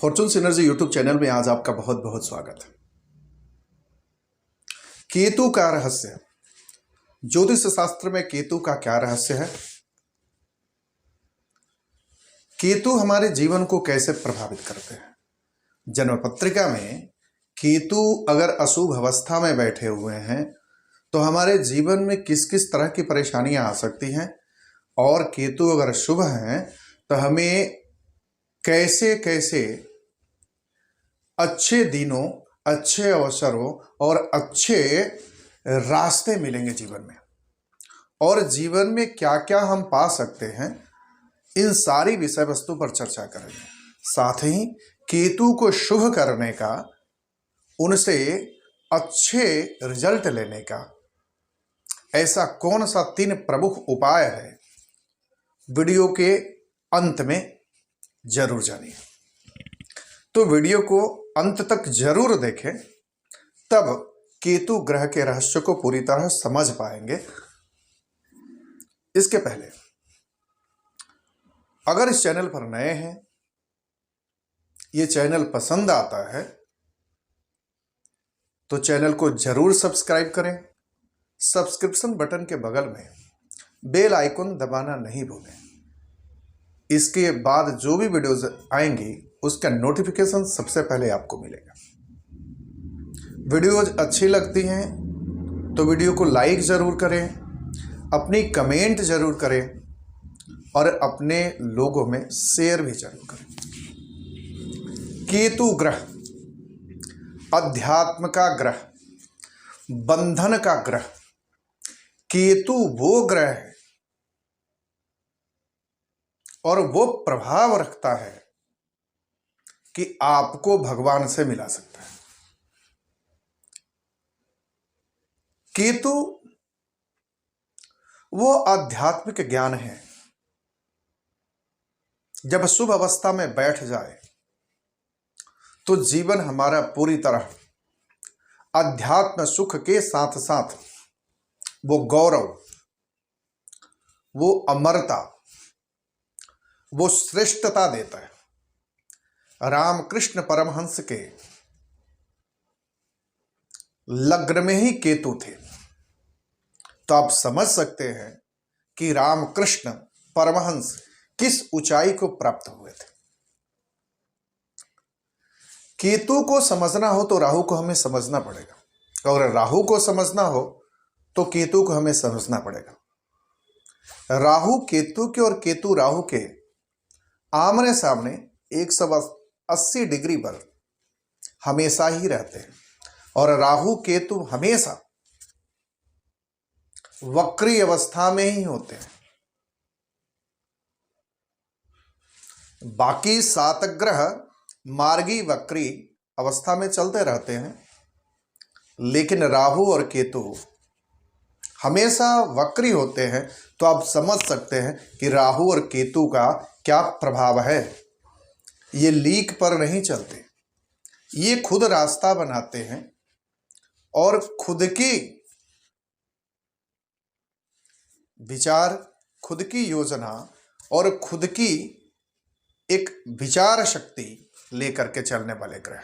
Fortune synergy YouTube channel में आज आपका बहुत बहुत स्वागत है। केतु का रहस्य, ज्योतिष शास्त्र में केतु का क्या रहस्य है, केतु हमारे जीवन को कैसे प्रभावित करते हैं। जन्म पत्रिका में केतु अगर अशुभ अवस्था में बैठे हुए हैं तो हमारे जीवन में किस किस तरह की परेशानियां आ सकती हैं, और केतु अगर शुभ हैं तो हमें कैसे कैसे अच्छे दिनों, अच्छे अवसरों और अच्छे रास्ते मिलेंगे जीवन में, और जीवन में क्या क्या हम पा सकते हैं, इन सारी विषय वस्तु पर चर्चा करेंगे। साथ ही केतु को शुभ करने का, उनसे अच्छे रिजल्ट लेने का ऐसा कौन सा 3 प्रमुख उपाय है, वीडियो के अंत में जरूर जानिए। तो वीडियो को अंत तक जरूर देखें, तब केतु ग्रह के रहस्य को पूरी तरह समझ पाएंगे। इसके पहले अगर इस चैनल पर नए हैं, ये चैनल पसंद आता है तो चैनल को जरूर सब्सक्राइब करें। सब्सक्रिप्शन बटन के बगल में बेल आइकन दबाना नहीं भूलें। इसके बाद जो भी वीडियोस आएंगी उसका नोटिफिकेशन सबसे पहले आपको मिलेगा। वीडियोज अच्छी लगती हैं तो वीडियो को लाइक ज़रूर करें, अपनी कमेंट ज़रूर करें और अपने लोगों में शेयर भी जरूर करें। केतु ग्रह अध्यात्म का ग्रह, बंधन का ग्रह। केतु वो ग्रह है और वो प्रभाव रखता है कि आपको भगवान से मिला सकता है। केतु वो आध्यात्मिक ज्ञान है। जब शुभ अवस्था में बैठ जाए तो जीवन हमारा पूरी तरह अध्यात्म सुख के साथ साथ वो गौरव, वो अमरता, वो श्रेष्ठता देता है। रामकृष्ण परमहंस के लग्न में ही केतु थे, तो आप समझ सकते हैं कि रामकृष्ण परमहंस किस ऊंचाई को प्राप्त हुए थे। केतु को समझना हो तो राहु को हमें समझना पड़ेगा, और राहु को समझना हो तो केतु को हमें समझना पड़ेगा। राहु केतु के और केतु राहु के आमने सामने 180 डिग्री पर हमेशा ही रहते हैं, और राहु केतु हमेशा वक्री अवस्था में ही होते हैं। बाकी 7 ग्रह मार्गी वक्री अवस्था में चलते रहते हैं, लेकिन राहु और केतु हमेशा वक्री होते हैं। तो आप समझ सकते हैं कि राहु और केतु का क्या प्रभाव है। ये लीक पर नहीं चलते, ये खुद रास्ता बनाते हैं और खुद की विचार, खुद की योजना और खुद की एक विचार शक्ति लेकर के चलने वाले ग्रह।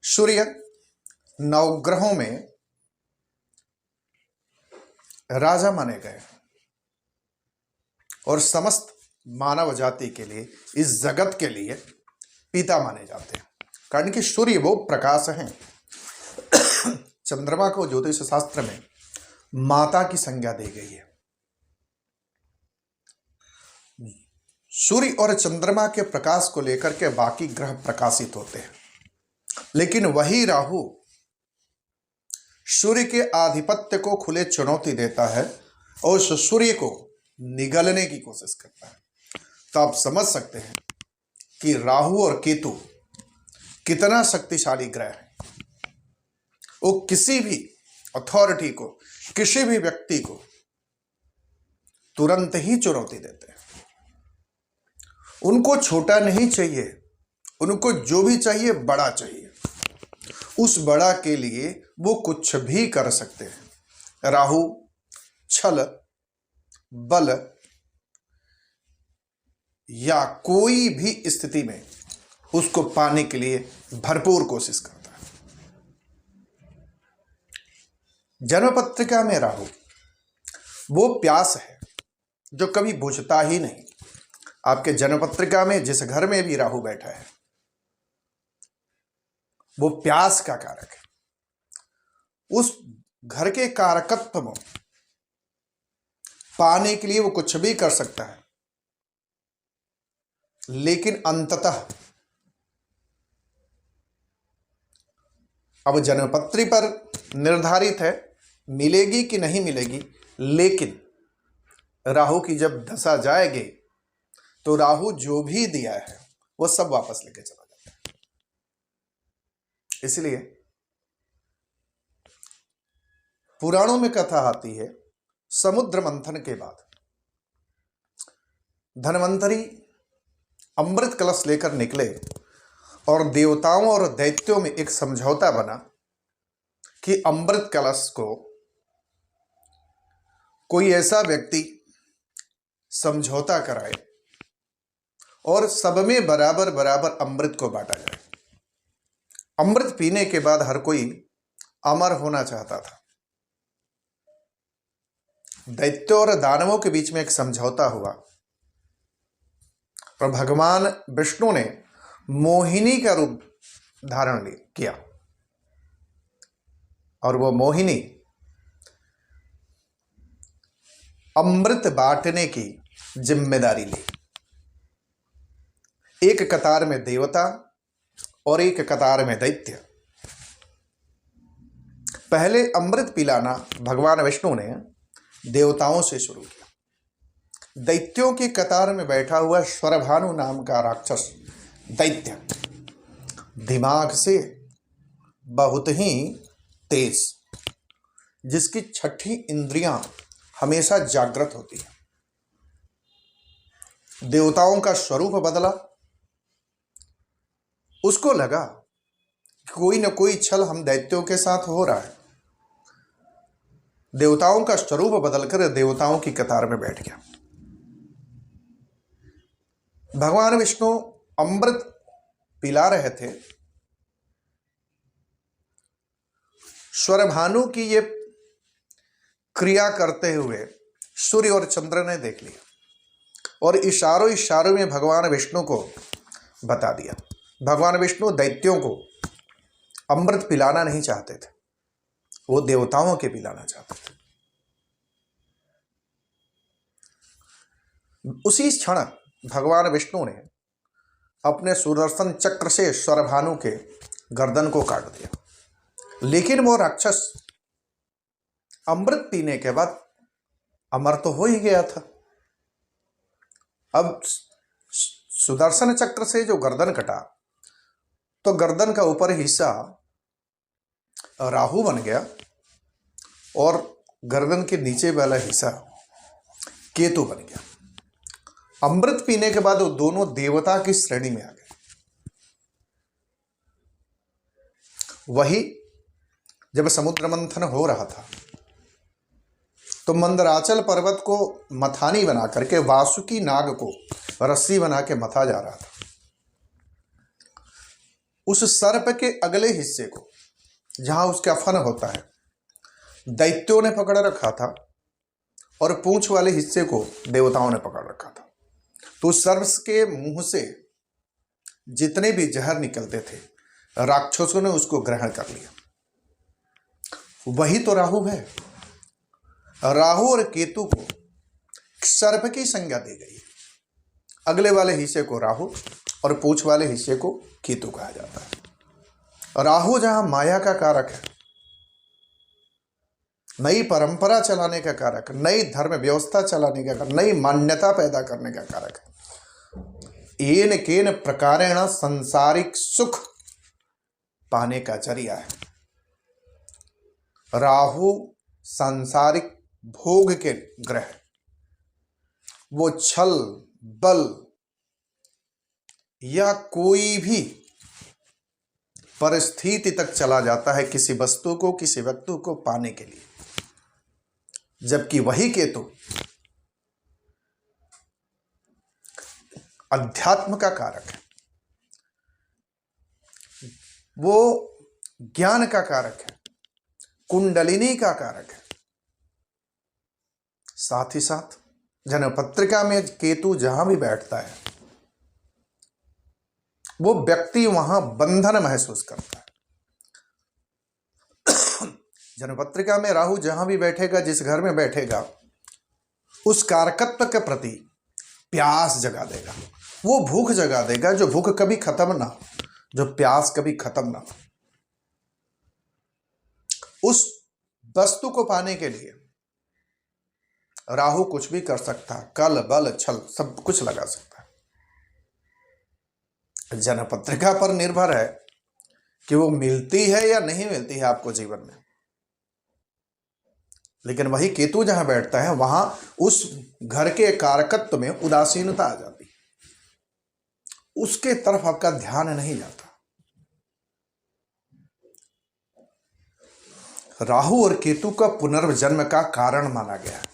सूर्य 9 ग्रहों में राजा माने गए और समस्त मानव जाति के लिए, इस जगत के लिए पिता माने जाते हैं, कारण कि सूर्य वो प्रकाश हैं। चंद्रमा को ज्योतिष शास्त्र में माता की संज्ञा दी गई है। सूर्य और चंद्रमा के प्रकाश को लेकर के बाकी ग्रह प्रकाशित होते हैं, लेकिन वही राहु सूर्य के आधिपत्य को खुले चुनौती देता है और उस सूर्य को निगलने की कोशिश करता है। तो आप समझ सकते हैं कि राहु और केतु कितना शक्तिशाली ग्रह है। वो किसी भी अथॉरिटी को, किसी भी व्यक्ति को तुरंत ही चुनौती देते हैं। उनको छोटा नहीं चाहिए, उनको जो भी चाहिए बड़ा चाहिए। उस बड़ा के लिए वो कुछ भी कर सकते हैं। राहु छल, बल, या कोई भी स्थिति में उसको पाने के लिए भरपूर कोशिश करता है। जन्म पत्रिका में राहु वो प्यास है जो कभी बुझता ही नहीं। आपके जन्म पत्रिका में जिस घर में भी राहु बैठा है वो प्यास का कारक है। उस घर के कारकत्व में पाने के लिए वो कुछ भी कर सकता है, लेकिन अंततः अब जन्मपत्री पर निर्धारित है मिलेगी कि नहीं मिलेगी, लेकिन राहु की जब दशा जाएगी तो राहु जो भी दिया है वो सब वापस लेके चला जाता है। इसलिए पुराणों में कथा आती है, समुद्र मंथन के बाद धन्वंतरी अमृत कलश लेकर निकले और देवताओं और दैत्यों में एक समझौता बना कि अमृत कलश को कोई ऐसा व्यक्ति समझौता कराए और सब में बराबर बराबर अमृत को बांटा जाए। अमृत पीने के बाद हर कोई अमर होना चाहता था। दैत्यों और दानवों के बीच में एक समझौता हुआ और भगवान विष्णु ने मोहिनी का रूप धारण किया और वो मोहिनी अमृत बांटने की जिम्मेदारी ली। एक कतार में देवता और एक कतार में दैत्य। पहले अमृत पिलाना भगवान विष्णु ने देवताओं से शुरू किया। दैत्यों की कतार में बैठा हुआ स्वरभानु नाम का राक्षस दैत्य, दिमाग से बहुत ही तेज, जिसकी छठी इंद्रियां हमेशा जागृत होती है। देवताओं का स्वरूप बदला। उसको लगा कोई न कोई छल हम दैत्यों के साथ हो रहा है। देवताओं का स्वरूप बदलकर देवताओं की कतार में बैठ गया। भगवान विष्णु अमृत पिला रहे थे। स्वरभानु की ये क्रिया करते हुए सूर्य और चंद्र ने देख लिया और इशारों इशारों में भगवान विष्णु को बता दिया। भगवान विष्णु दैत्यों को अमृत पिलाना नहीं चाहते थे, वो देवताओं के पिलाना चाहते थे। उसी क्षण भगवान विष्णु ने अपने सुदर्शन चक्र से स्वरभानु के गर्दन को काट दिया, लेकिन वो राक्षस अमृत पीने के बाद अमर तो हो ही गया था। अब सुदर्शन चक्र से जो गर्दन कटा तो गर्दन का ऊपर हिस्सा राहु बन गया और गर्दन के नीचे वाला हिस्सा केतु बन गया। अमृत पीने के बाद वो दोनों देवता की श्रेणी में आ गए। वही जब समुद्र मंथन हो रहा था तो मंदराचल पर्वत को मथानी बना करके वासुकी नाग को रस्सी बना के मथा जा रहा था। उस सर्प के अगले हिस्से को, जहां उसका फन होता है, दैत्यों ने पकड़ रखा था और पूंछ वाले हिस्से को देवताओं ने पकड़ रखा था। तो सर्प के मुंह से जितने भी जहर निकलते थे राक्षसों ने उसको ग्रहण कर लिया। वही तो राहु है। राहु और केतु को सर्प की संज्ञा दी गई है। अगले वाले हिस्से को राहु और पूंछ वाले हिस्से को केतु कहा जाता है। राहु जहां माया का कारक है, नई परंपरा चलाने का कारक, नई धर्म व्यवस्था चलाने का कारक, नई मान्यता पैदा करने का कारक है। येन केन प्रकारेण सांसारिक सुख पाने का जरिया है। राहु सांसारिक भोग के ग्रह, वो छल बल या कोई भी परिस्थिति तक चला जाता है किसी वस्तु को, किसी व्यक्ति को पाने के लिए। जबकि वही केतु अध्यात्म का कारक है, वो ज्ञान का कारक है, कुंडलिनी का कारक है। साथ ही साथ जन्मपत्रिका में केतु जहां भी बैठता है वो व्यक्ति वहां बंधन महसूस करता है। जन्मपत्रिका में राहु जहां भी बैठेगा, जिस घर में बैठेगा, उस कारकत्व के प्रति प्यास जगा देगा, वो भूख जगा देगा जो भूख कभी खत्म ना हो, जो प्यास कभी खत्म ना हो। उस वस्तु को पाने के लिए राहु कुछ भी कर सकता है, कल बल छल सब कुछ लगा सकता है। जन्मपत्रिका पर निर्भर है कि वो मिलती है या नहीं मिलती है आपको जीवन में। लेकिन वही केतु जहां बैठता है वहां उस घर के कारकत्व में उदासीनता आ जाती, उसके तरफ आपका ध्यान नहीं जाता। राहु और केतु का पुनर्जन्म का कारण माना गया है।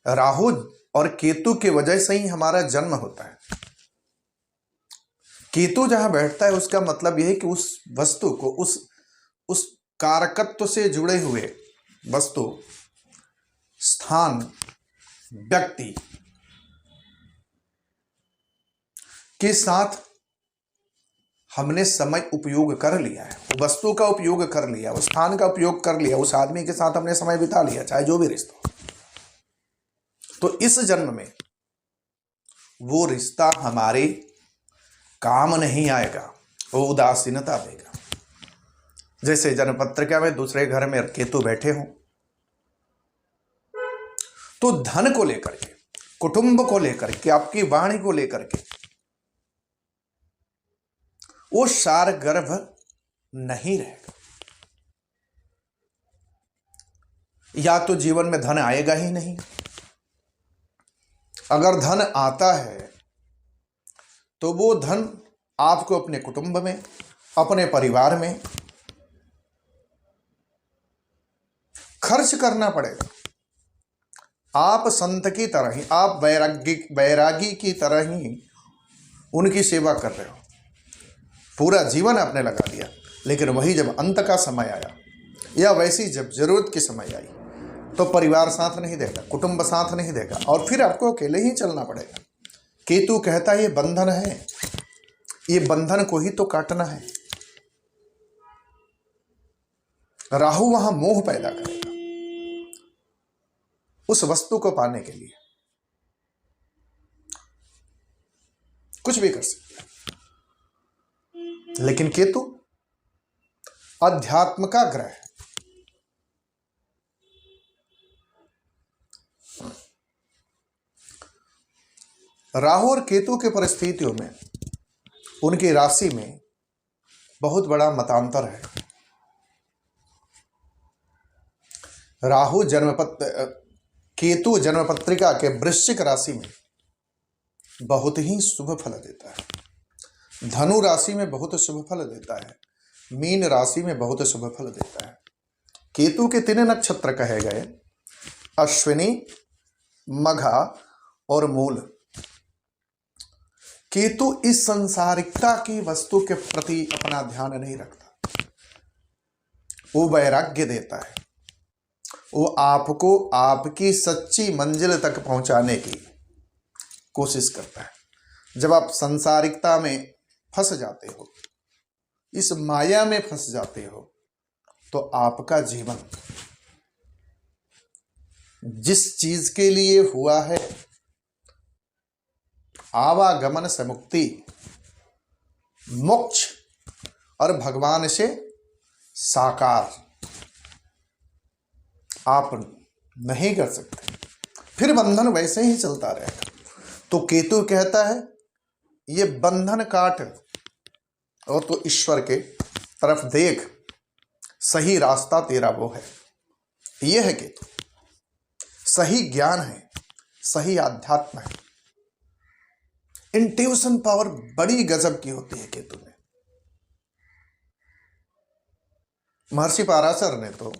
राहु और केतु की वजह से ही हमारा जन्म होता है। केतु जहां बैठता है उसका मतलब यह है कि उस वस्तु को, उस कारकत्व से जुड़े हुए वस्तु, स्थान, व्यक्ति के साथ हमने समय उपयोग कर लिया है, वस्तु का उपयोग कर लिया, उस स्थान का उपयोग कर लिया, उस आदमी के साथ हमने समय बिता लिया, चाहे जो भी रिश्ता हो। तो इस जन्म में वो रिश्ता हमारे काम नहीं आएगा, वो उदासीनता देगा। जैसे जन्मपत्रिका में दूसरे घर में केतु बैठे हों तो धन को लेकर के, कुटुंब को लेकर के, आपकी वाणी को लेकर के वो सार गर्भ नहीं रहेगा। या तो जीवन में धन आएगा ही नहीं, अगर धन आता है तो वो धन आपको अपने कुटुंब में, अपने परिवार में खर्च करना पड़ेगा। आप संत की तरह ही, आप वैरागी की तरह ही उनकी सेवा कर रहे हो, पूरा जीवन आपने लगा दिया। लेकिन वही जब अंत का समय आया या वैसी जब जरूरत की समय आई तो परिवार साथ नहीं देगा, कुटुंब साथ नहीं देगा और फिर आपको अकेले ही चलना पड़ेगा। केतु कहता है ये बंधन है, ये बंधन को ही तो काटना है। राहु वहां मोह पैदा करेगा उस वस्तु को पाने के लिए, कुछ भी कर सकता है। लेकिन केतु अध्यात्म का ग्रह है। राहु और केतु के परिस्थितियों में उनकी राशि में बहुत बड़ा मतांतर है। राहु केतु जन्मपत्रिका के वृश्चिक राशि में बहुत ही शुभ फल देता है, धनु राशि में बहुत शुभ फल देता है, मीन राशि में बहुत शुभ फल देता है। केतु के 3 नक्षत्र कहे गए, अश्विनी, मघा और मूल। केतु इस संसारिकता की वस्तु के प्रति अपना ध्यान नहीं रखता, वो वैराग्य देता है, वो आपको आपकी सच्ची मंजिल तक पहुंचाने की कोशिश करता है। जब आप संसारिकता में फंस जाते हो, इस माया में फंस जाते हो, तो आपका जीवन जिस चीज के लिए हुआ है, आवागमन से मुक्ति, मोक्ष और भगवान से साकार, आप नहीं कर सकते, फिर बंधन वैसे ही चलता रहेगा। तो केतु कहता है ये बंधन काट और तो ईश्वर के तरफ देख, सही रास्ता तेरा वो है। यह है केतु, सही ज्ञान है, सही आध्यात्म है। इंट्यूशन पावर बड़ी गजब की होती है केतु में। महर्षि पराशर ने तो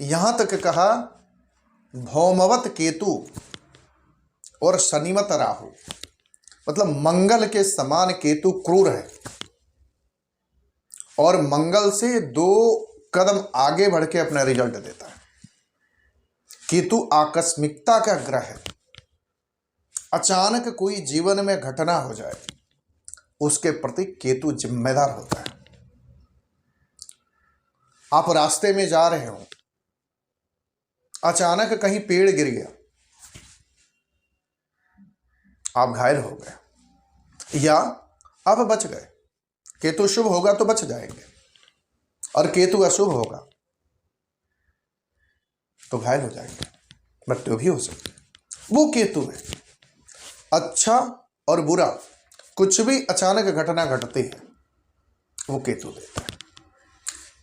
यहां तक कहा भौमवत केतु और शनिवत राहु, मतलब मंगल के समान केतु क्रूर है और मंगल से 2 कदम आगे बढ़ के अपना रिजल्ट देता है। केतु आकस्मिकता का ग्रह है। अचानक कोई जीवन में घटना हो जाए उसके प्रति केतु जिम्मेदार होता है। आप रास्ते में जा रहे हो, अचानक कहीं पेड़ गिर गया, आप घायल हो गए या आप बच गए। केतु शुभ होगा तो बच जाएंगे और केतु अशुभ होगा तो घायल हो जाएंगे, मृत्यु भी हो सकती है। वो केतु है। अच्छा और बुरा कुछ भी अचानक घटना घटती है वो केतु देता है।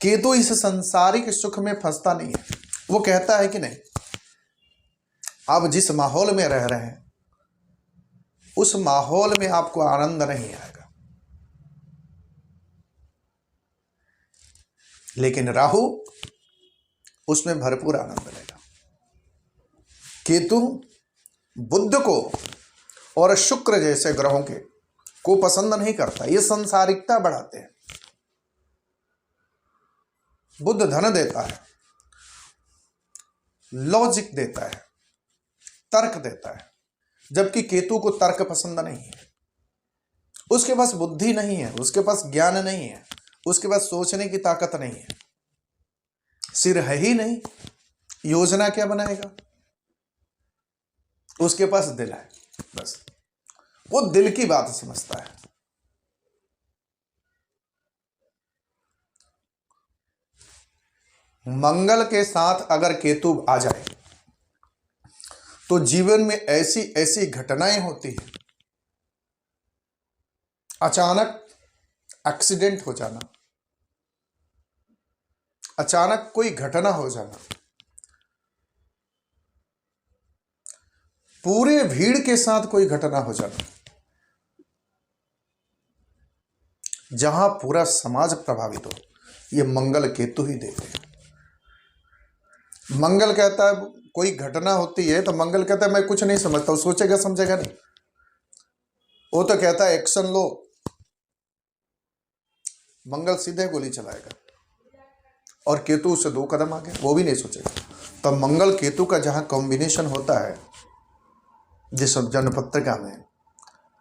केतु इस संसारिक सुख में फंसता नहीं है। वो कहता है कि नहीं, आप जिस माहौल में रह रहे हैं उस माहौल में आपको आनंद नहीं आएगा, लेकिन राहु उसमें भरपूर आनंद लेगा। केतु बुध को और शुक्र जैसे ग्रहों के को पसंद नहीं करता। ये संसारिकता बढ़ाते हैं। बुध धन देता है, लॉजिक देता है, तर्क देता है, जबकि केतु को तर्क पसंद नहीं है। उसके पास बुद्धि नहीं है, उसके पास ज्ञान नहीं है, उसके पास सोचने की ताकत नहीं है, सिर है ही नहीं, योजना क्या बनाएगा। उसके पास दिल है, बस वो दिल की बात समझता है। मंगल के साथ अगर केतु आ जाए तो जीवन में ऐसी ऐसी घटनाएं होती हैं। अचानक एक्सीडेंट हो जाना, अचानक कोई घटना हो जाना, पूरे भीड़ के साथ कोई घटना हो जाना, जहां पूरा समाज प्रभावित हो, ये मंगल केतु ही देते हैं। मंगल कहता है कोई घटना होती है तो मंगल कहता है मैं कुछ नहीं समझता, वो सोचेगा समझेगा नहीं, वो तो कहता है एक्शन लो। मंगल सीधे गोली चलाएगा और केतु उससे 2 कदम आगे, वो भी नहीं सोचेगा। तो मंगल केतु का जहां कॉम्बिनेशन होता है जिस जन्मपत्रिका में,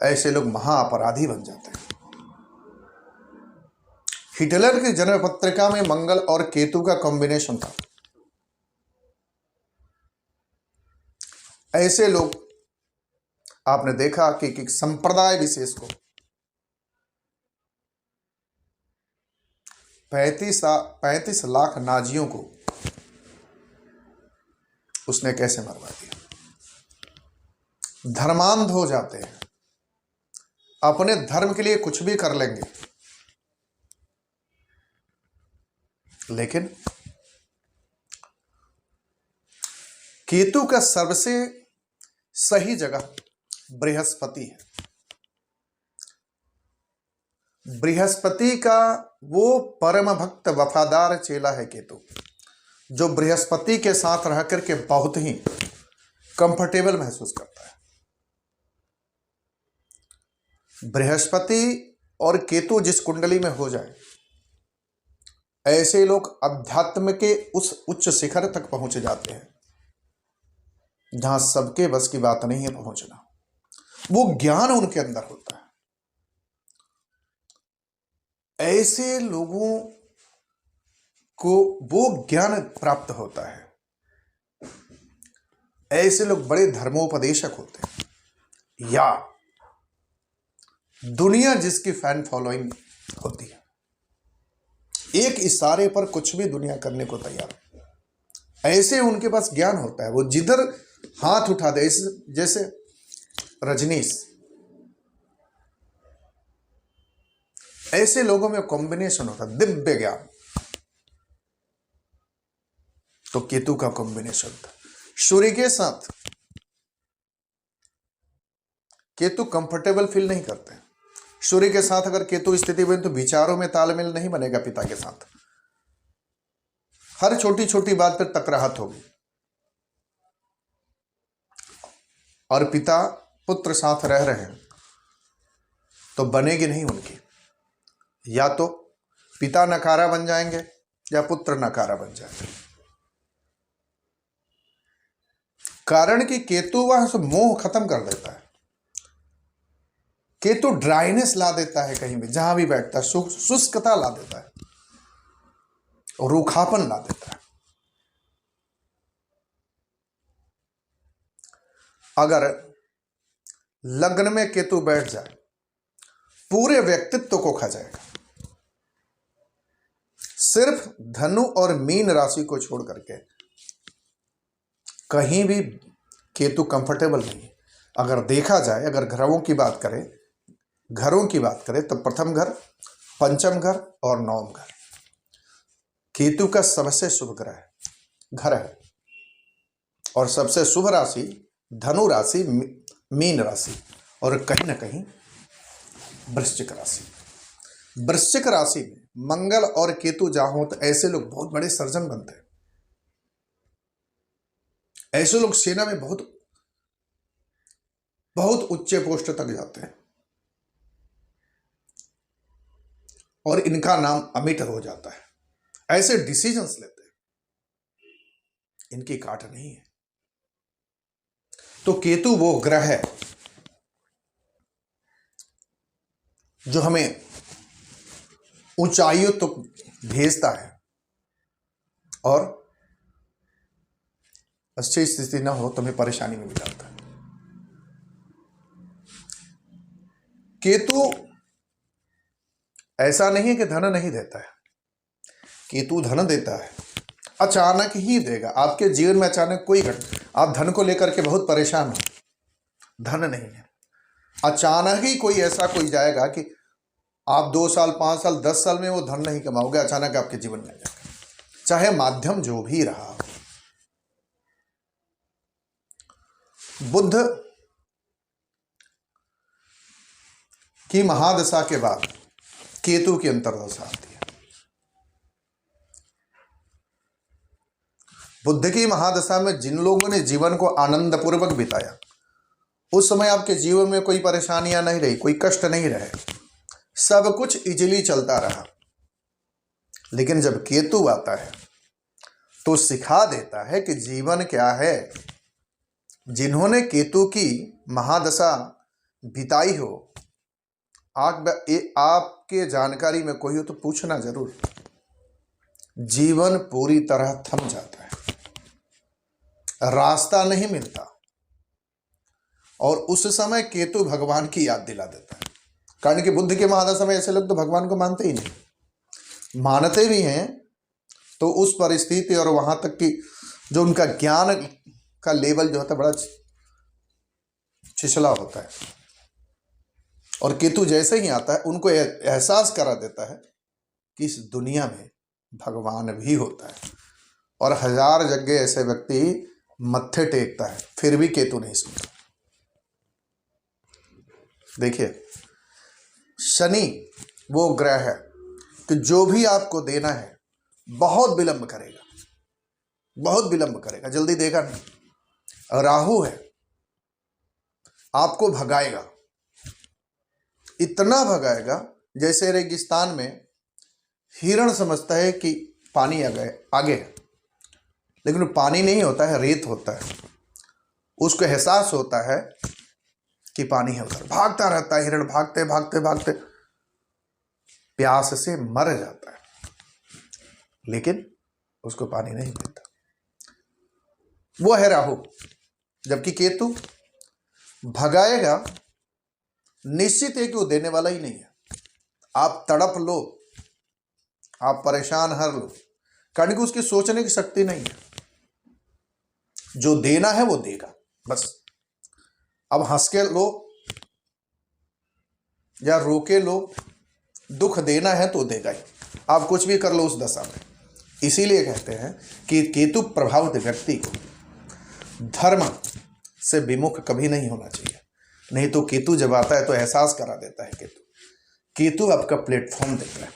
ऐसे लोग महाअपराधी बन जाते हैं। हिटलर की जन्मपत्रिका में मंगल और केतु का कॉम्बिनेशन था। ऐसे लोग आपने देखा कि संप्रदाय विशेष को 35 लाख नाजियों को उसने कैसे मरवा दिया। धर्मांध हो जाते हैं, अपने धर्म के लिए कुछ भी कर लेंगे, लेकिन केतु का सबसे सही जगह बृहस्पति है। बृहस्पति का वो परम भक्त वफादार चेला है केतु, जो बृहस्पति के साथ रह करके बहुत ही कंफर्टेबल महसूस करता है। बृहस्पति और केतु जिस कुंडली में हो जाए, ऐसे लोग अध्यात्म के उस उच्च शिखर तक पहुंच जाते हैं जहां सबके बस की बात नहीं है पहुंचना। वो ज्ञान उनके अंदर होता है। ऐसे लोगों को वो ज्ञान प्राप्त होता है। ऐसे लोग बड़े धर्मोपदेशक होते हैं, या दुनिया जिसकी फैन फॉलोइंग होती है, एक इशारे पर कुछ भी दुनिया करने को तैयार है। ऐसे उनके पास ज्ञान होता है। वो जिधर हाथ उठा दे, जैसे रजनीश, ऐसे लोगों में कॉम्बिनेशन होता है दिव्य ज्ञान। तो केतु का कॉम्बिनेशन था। सूर्य के साथ केतु कंफर्टेबल फील नहीं करते। सूर्य के साथ अगर केतु स्थिति बने तो विचारों में तालमेल नहीं बनेगा। पिता के साथ हर छोटी छोटी बात पर टकराहट होगी। और पिता पुत्र साथ रह रहे हैं तो बनेगी नहीं उनकी। या तो पिता नकारा बन जाएंगे या पुत्र नकारा बन जाएंगे। कारण कि केतु वह मोह खत्म कर देता है। केतु ड्राइनेस ला देता है, कहीं भी जहां भी बैठता है शुष्कता ला देता है और रूखापन ला देता है। अगर लग्न में केतु बैठ जाए पूरे व्यक्तित्व को खा जाएगा। सिर्फ धनु और मीन राशि को छोड़ करके कहीं भी केतु कंफर्टेबल नहीं है। अगर देखा जाए, अगर घरों की बात करें तो प्रथम घर, पंचम घर और नवम घर केतु का सबसे शुभ घर है। और सबसे शुभ राशि धनु राशि, मीन राशि और कहीं ना कहीं वृश्चिक राशि। वृश्चिक राशि में मंगल और केतु जहां हो तो ऐसे लोग बहुत बड़े सर्जन बनते हैं। ऐसे लोग सेना में बहुत ऊंचे पोस्ट तक जाते हैं और इनका नाम अमिट हो जाता है। ऐसे डिसीजंस लेते हैं, इनकी काट नहीं है। तो केतु वो ग्रह है जो हमें ऊंचाइयों तक भेजता है और अच्छी स्थिति ना हो तो हमें परेशानी में भी डालता है। केतु ऐसा नहीं है कि धन नहीं देता है, केतु धन देता है, अचानक ही देगा। आपके जीवन में अचानक कोई आप धन को लेकर के बहुत परेशान हो, धन नहीं है, अचानक ही कोई ऐसा कोई जाएगा कि आप 2 साल 5 साल 10 साल में वो धन नहीं कमाओगे, अचानक आपके जीवन में आ जाएगा, चाहे माध्यम जो भी रहा हो। बुध की महादशा के बाद केतु की अंतर्दशा आती है। बुध की महादशा में जिन लोगों ने जीवन को आनंद पूर्वक बिताया, उस समय आपके जीवन में कोई परेशानियां नहीं रही, कोई कष्ट नहीं रहे, सब कुछ इजीली चलता रहा। लेकिन जब केतु आता है तो सिखा देता है कि जीवन क्या है। जिन्होंने केतु की महादशा बिताई हो, आपके जानकारी में कोई हो तो पूछना जरूर। जीवन पूरी तरह थम जाता है, रास्ता नहीं मिलता, और उस समय केतु भगवान की याद दिला देता है। कारण कि बुद्ध के महादशा में ऐसे लोग तो भगवान को मानते ही नहीं, मानते भी हैं तो उस परिस्थिति और वहां तक की जो उनका ज्ञान का लेवल जो होता है बड़ा छिछला होता है। और केतु जैसे ही आता है उनको एहसास करा देता है कि इस दुनिया में भगवान भी होता है। और 1000 जगह ऐसे व्यक्ति मत्थे टेकता है फिर भी केतु नहीं सुनता। देखिए, शनि वो ग्रह है कि जो भी आपको देना है बहुत विलंब करेगा, जल्दी देगा नहीं। राहु है, आपको भगाएगा, इतना भगाएगा जैसे रेगिस्तान में हिरण समझता है कि पानी आगे है, लेकिन पानी नहीं होता है, रेत होता है। उसको एहसास होता है कि पानी है उधर, भागता रहता है हिरण, भागते भागते भागते प्यास से मर जाता है, लेकिन उसको पानी नहीं मिलता। वो है राहु। जबकि केतु भगाएगा, निश्चित है कि वो देने वाला ही नहीं है। आप तड़प लो, आप परेशान हर लो, कारण कि उसकी सोचने की शक्ति नहीं है। जो देना है वो देगा, बस। अब हंस के लो या रो के लो, दुख देना है तो देगा ही। आप कुछ भी कर लो उस दशा में। इसीलिए कहते हैं कि केतु प्रभावित व्यक्ति को धर्म से विमुख कभी नहीं होना चाहिए। नहीं तो केतु जब आता है तो एहसास करा देता है। केतु आपका प्लेटफॉर्म देता है।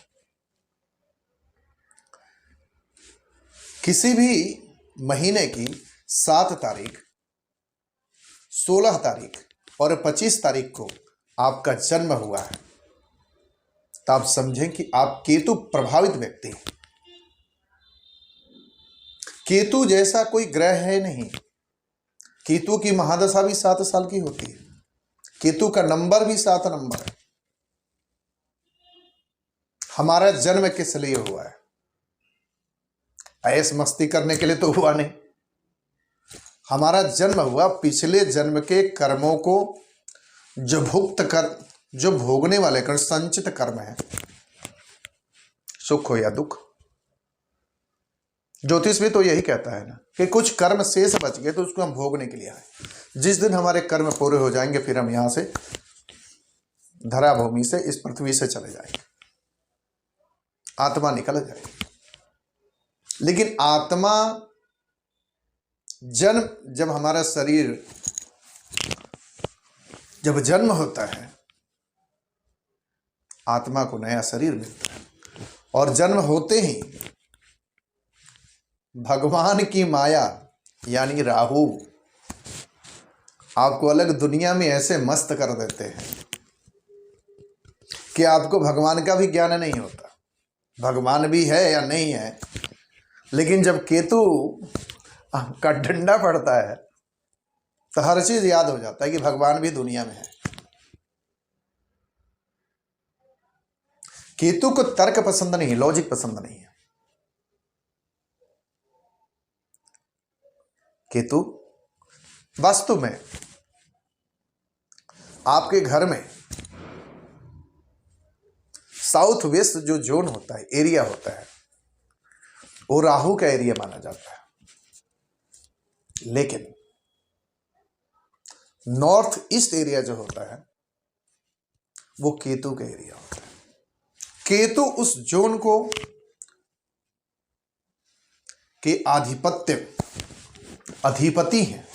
किसी भी महीने की 7 तारीख 16 तारीख और 25 तारीख को आपका जन्म हुआ है, तो आप समझें कि आप केतु प्रभावित व्यक्ति हैं। केतु जैसा कोई ग्रह है नहीं। केतु की महादशा भी 7 साल की होती है। केतु का नंबर भी 7 नंबर है। हमारा जन्म किस लिए हुआ है? ऐश मस्ती करने के लिए तो हुआ नहीं। हमारा जन्म हुआ पिछले जन्म के कर्मों को जो भोगने वाले कर्म, संचित कर्म है, सुख हो या दुख। ज्योतिष भी तो यही कहता है ना कि कुछ कर्म शेष बच गए तो उसको हम भोगने के लिए आए। जिस दिन हमारे कर्म पूरे हो जाएंगे फिर हम यहां से धरा भूमि से, इस पृथ्वी से चले जाएंगे, आत्मा निकल जाएगी। लेकिन आत्मा जब हमारा शरीर जब जन्म होता है, आत्मा को नया शरीर मिलता है और जन्म होते ही भगवान की माया यानी राहु आपको अलग दुनिया में ऐसे मस्त कर देते हैं कि आपको भगवान का भी ज्ञान नहीं होता। भगवान भी है या नहीं है, लेकिन जब केतु का डंडा पड़ता है तो हर चीज याद हो जाता है कि भगवान भी दुनिया में है। केतु को तर्क पसंद नहीं, लॉजिक पसंद नहीं है। केतु वास्तु में आपके घर में साउथ वेस्ट जो जोन होता है, एरिया होता है, वो राहु का एरिया माना जाता है। लेकिन नॉर्थ ईस्ट एरिया जो होता है वो केतु का एरिया होता है। केतु उस जोन को के अधिपति हैं।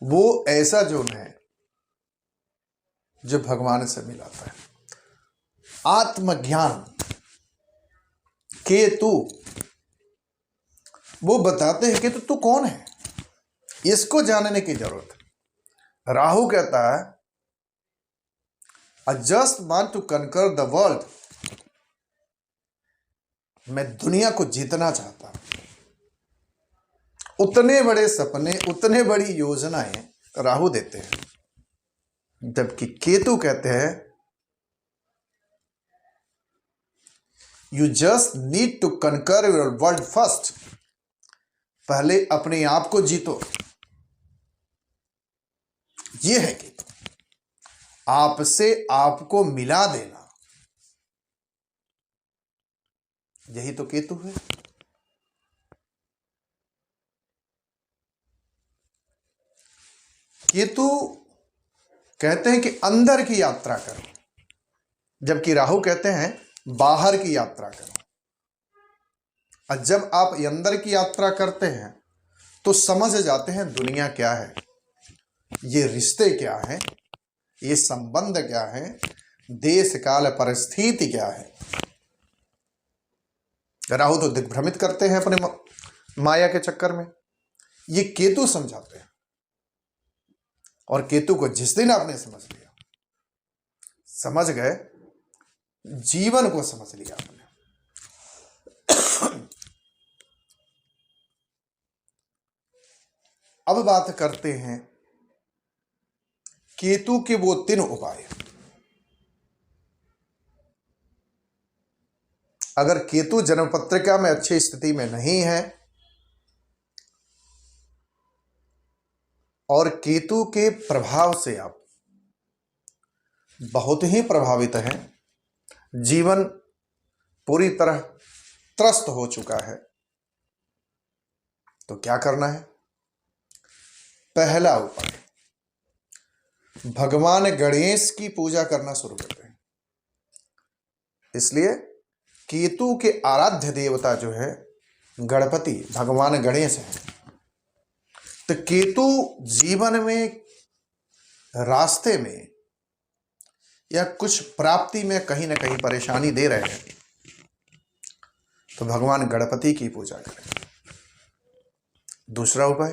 वो ऐसा जोन है जो भगवान से मिलाता है। आत्मज्ञान केतु वो बताते हैं कि तू कौन है, इसको जानने की जरूरत है। राहु कहता है I just want to conquer the world, मैं दुनिया को जीतना चाहता हूं। उतने बड़े सपने, उतने बड़ी योजनाएं राहु देते हैं, जबकि केतु कहते हैं you just need to conquer your world first, पहले अपने आप को जीतो। यह है केतु, आपसे आपको मिला देना, यही तो केतु है। केतु कहते हैं कि अंदर की यात्रा करो, जबकि राहु कहते हैं बाहर की यात्रा करो। और जब आप अंदर की यात्रा करते हैं तो समझ जाते हैं दुनिया क्या है, ये रिश्ते क्या हैं, ये संबंध क्या है, देश काल परिस्थिति क्या है। राहु तो दिग्भ्रमित करते हैं अपने माया के चक्कर में, ये केतु समझाते हैं। और केतु को जिस दिन आपने समझ लिया, समझ गए, जीवन को समझ लिया आपने। अब बात करते हैं केतु के वो 3 उपाय। अगर केतु जन्म पत्रिका में अच्छी स्थिति में नहीं है और केतु के प्रभाव से आप बहुत ही प्रभावित हैं, जीवन पूरी तरह त्रस्त हो चुका है, तो क्या करना है? पहला उपाय, भगवान गणेश की पूजा करना शुरू करते हैं। इसलिए केतु के आराध्य देवता जो है गणपति, भगवान गणेश हैं। तो केतु जीवन में, रास्ते में या कुछ प्राप्ति में कहीं ना कहीं परेशानी दे रहे हैं, तो भगवान गणपति की पूजा करें। दूसरा उपाय,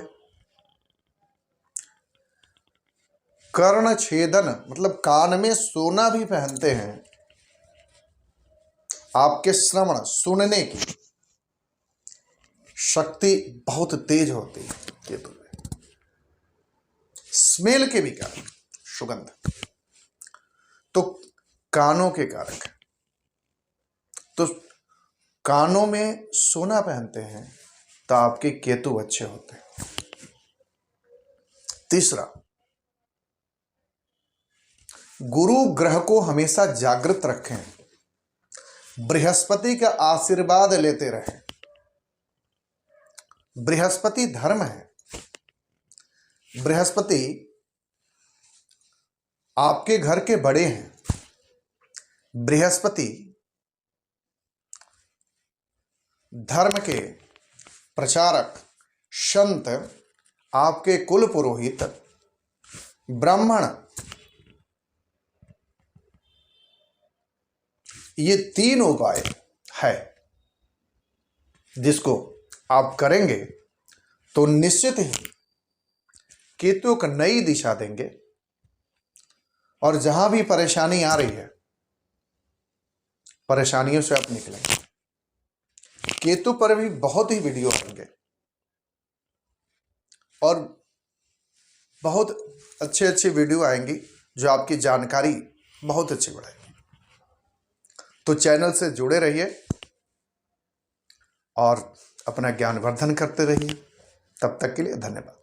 कर्ण छेदन, मतलब कान में सोना भी पहनते हैं। आपके श्रवण, सुनने की शक्ति बहुत तेज होती है केतु में। स्मेल के भी कारक, सुगंध, तो कानों के कारक, तो कानों में सोना पहनते हैं तो आपके केतु अच्छे होते हैं। तीसरा, गुरु ग्रह को हमेशा जागृत रखें, बृहस्पति का आशीर्वाद लेते रहें। बृहस्पति धर्म है, बृहस्पति आपके घर के बड़े हैं, बृहस्पति धर्म के प्रचारक, संत, आपके कुल पुरोहित, ब्राह्मण, ये 3 उपाय है जिसको आप करेंगे तो निश्चित ही केतु को नई दिशा देंगे और जहां भी परेशानी आ रही है, परेशानियों से आप निकलेंगे। केतु पर भी बहुत ही वीडियो होंगे और बहुत अच्छे अच्छे वीडियो आएंगी जो आपकी जानकारी बहुत अच्छी बढ़ाएगी। तो चैनल से जुड़े रहिए और अपना ज्ञानवर्धन करते रहिए। तब तक के लिए धन्यवाद।